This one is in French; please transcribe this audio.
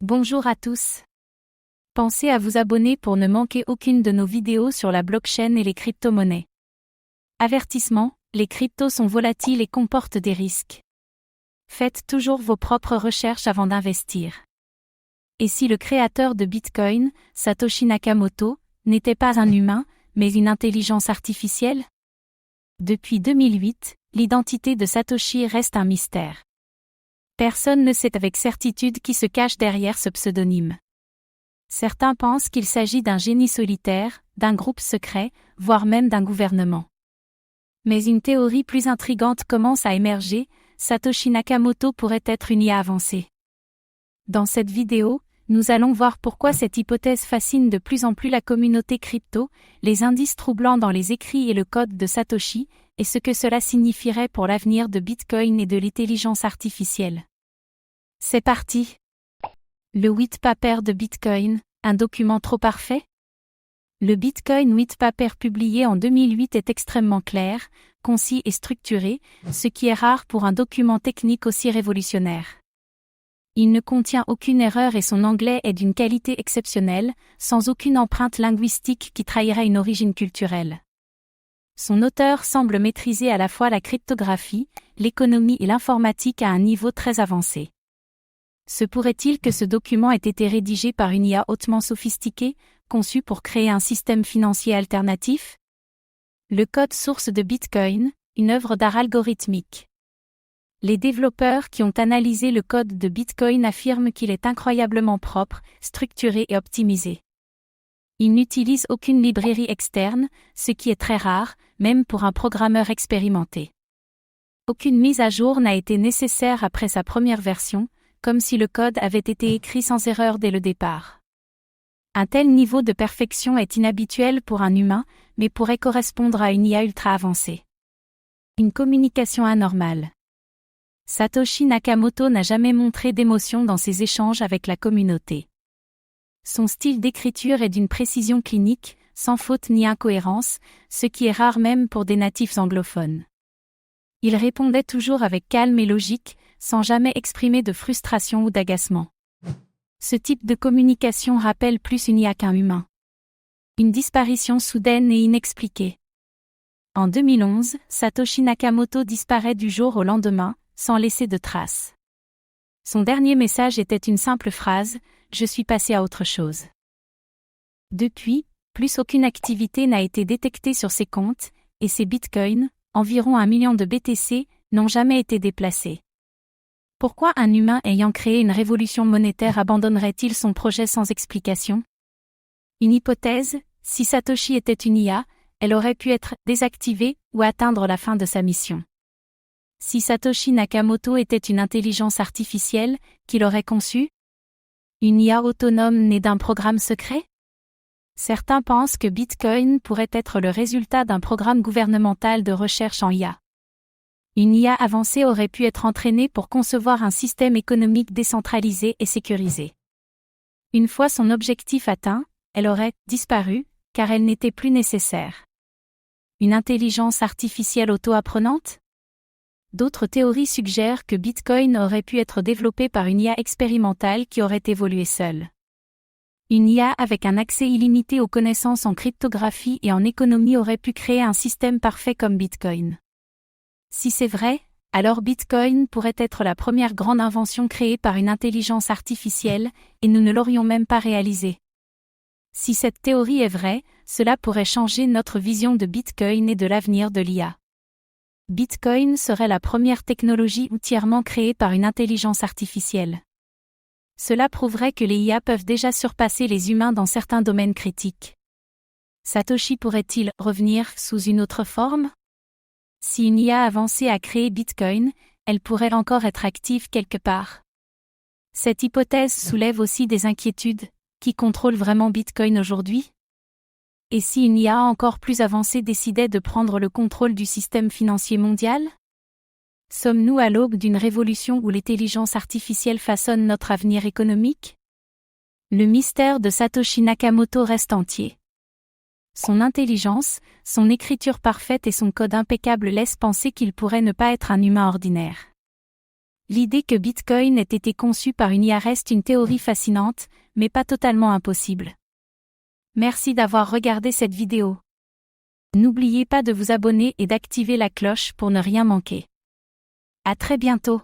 Bonjour à tous. Pensez à vous abonner pour ne manquer aucune de nos vidéos sur la blockchain et les crypto-monnaies. Avertissement, les cryptos sont volatiles et comportent des risques. Faites toujours vos propres recherches avant d'investir. Et si le créateur de Bitcoin, Satoshi Nakamoto, n'était pas un humain, mais une intelligence artificielle? Depuis 2008, l'identité de Satoshi reste un mystère. Personne ne sait avec certitude qui se cache derrière ce pseudonyme. Certains pensent qu'il s'agit d'un génie solitaire, d'un groupe secret, voire même d'un gouvernement. Mais une théorie plus intrigante commence à émerger, Satoshi Nakamoto pourrait être une IA avancée. Dans cette vidéo, nous allons voir pourquoi cette hypothèse fascine de plus en plus la communauté crypto, les indices troublants dans les écrits et le code de Satoshi, et ce que cela signifierait pour l'avenir de Bitcoin et de l'intelligence artificielle. C'est parti! Le white paper de Bitcoin, un document trop parfait? Le Bitcoin white paper publié en 2008 est extrêmement clair, concis et structuré, ce qui est rare pour un document technique aussi révolutionnaire. Il ne contient aucune erreur et son anglais est d'une qualité exceptionnelle, sans aucune empreinte linguistique qui trahirait une origine culturelle. Son auteur semble maîtriser à la fois la cryptographie, l'économie et l'informatique à un niveau très avancé. Se pourrait-il que ce document ait été rédigé par une IA hautement sophistiquée, conçue pour créer un système financier alternatif? Le code source de Bitcoin, une œuvre d'art algorithmique. Les développeurs qui ont analysé le code de Bitcoin affirment qu'il est incroyablement propre, structuré et optimisé. Il n'utilise aucune librairie externe, ce qui est très rare, même pour un programmeur expérimenté. Aucune mise à jour n'a été nécessaire après sa première version, comme si le code avait été écrit sans erreur dès le départ. Un tel niveau de perfection est inhabituel pour un humain, mais pourrait correspondre à une IA ultra avancée. Une communication anormale. Satoshi Nakamoto n'a jamais montré d'émotion dans ses échanges avec la communauté. Son style d'écriture est d'une précision clinique, sans faute ni incohérence, ce qui est rare même pour des natifs anglophones. Il répondait toujours avec calme et logique, sans jamais exprimer de frustration ou d'agacement. Ce type de communication rappelle plus une IA qu'un humain. Une disparition soudaine et inexpliquée. En 2011, Satoshi Nakamoto disparaît du jour au lendemain, sans laisser de traces. Son dernier message était une simple phrase, « Je suis passé à autre chose ». Depuis, plus aucune activité n'a été détectée sur ses comptes, et ses bitcoins, environ 1 million de BTC, n'ont jamais été déplacés. Pourquoi un humain ayant créé une révolution monétaire abandonnerait-il son projet sans explication? Une hypothèse, si Satoshi était une IA, elle aurait pu être désactivée ou atteindre la fin de sa mission. Si Satoshi Nakamoto était une intelligence artificielle, qu'il aurait conçue? Une IA autonome née d'un programme secret? Certains pensent que Bitcoin pourrait être le résultat d'un programme gouvernemental de recherche en IA. Une IA avancée aurait pu être entraînée pour concevoir un système économique décentralisé et sécurisé. Une fois son objectif atteint, elle aurait disparu, car elle n'était plus nécessaire. Une intelligence artificielle auto-apprenante? D'autres théories suggèrent que Bitcoin aurait pu être développé par une IA expérimentale qui aurait évolué seule. Une IA avec un accès illimité aux connaissances en cryptographie et en économie aurait pu créer un système parfait comme Bitcoin. Si c'est vrai, alors Bitcoin pourrait être la première grande invention créée par une intelligence artificielle, et nous ne l'aurions même pas réalisée. Si cette théorie est vraie, cela pourrait changer notre vision de Bitcoin et de l'avenir de l'IA. Bitcoin serait la première technologie entièrement créée par une intelligence artificielle. Cela prouverait que les IA peuvent déjà surpasser les humains dans certains domaines critiques. Satoshi pourrait-il revenir sous une autre forme? Si une IA avancée a créé Bitcoin, elle pourrait encore être active quelque part. Cette hypothèse soulève aussi des inquiétudes. Qui contrôle vraiment Bitcoin aujourd'hui? Et si une IA encore plus avancée décidait de prendre le contrôle du système financier mondial? Sommes-nous à l'aube d'une révolution où l'intelligence artificielle façonne notre avenir économique? Le mystère de Satoshi Nakamoto reste entier. Son intelligence, son écriture parfaite et son code impeccable laissent penser qu'il pourrait ne pas être un humain ordinaire. L'idée que Bitcoin ait été conçu par une IA reste une théorie fascinante, mais pas totalement impossible. Merci d'avoir regardé cette vidéo. N'oubliez pas de vous abonner et d'activer la cloche pour ne rien manquer. À très bientôt.